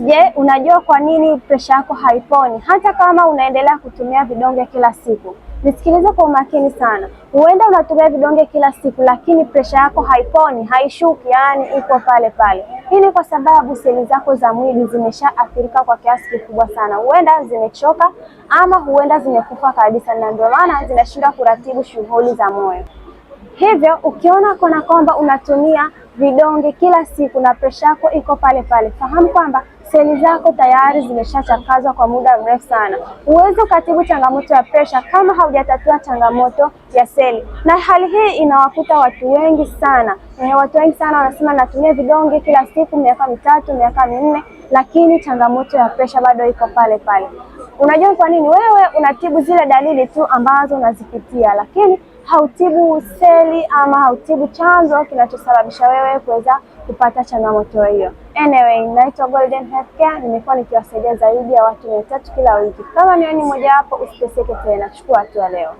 Je, unajua kwa nini presha yako haiponi hata kama unaendelea kutumia vidonge kila siku? Nisikilize kwa umakini sana. Huenda unatumia vidonge kila siku lakini presha yako haiponi, haishuki, yani iko pale pale. Hii ni kwa sababu seli zako za mwili zimeshaathirika kwa kiasi kikubwa sana. Huenda zimechoka ama huenda zimekufa kabisa, na ndio maana zinashindwa kuratibu shughuli za moyo. Hivyo ukiona kana kwamba unatumia vidonge kila siku na presha yako iko pale pale, fahamu kwamba seli zako tayari zimeshachakazwa kwa muda mrefu sana. Huwezi ukatibu changamoto ya presha kama haujatatua changamoto ya seli, na hali hii inawakuta watu wengi sana. Watu wengi sana wanasema natumia vidonge kila siku miaka 3, miaka 4, lakini changamoto ya presha bado iko pale pale. Unajua kwa nini? Wewe unatibu zile dalili tu ambazo unazipitia, lakini hautibu seli ama hautibu chanzo kinachosababisha wewe kuweza kupata changamoto hiyo. Anyway, naitwa Golden Healthcare, nimekuwa nikiwasaidia zaidi ya watu 300 kila wiki. Kama ni mmoja wapo, usiteseke tena, chukua hatua leo.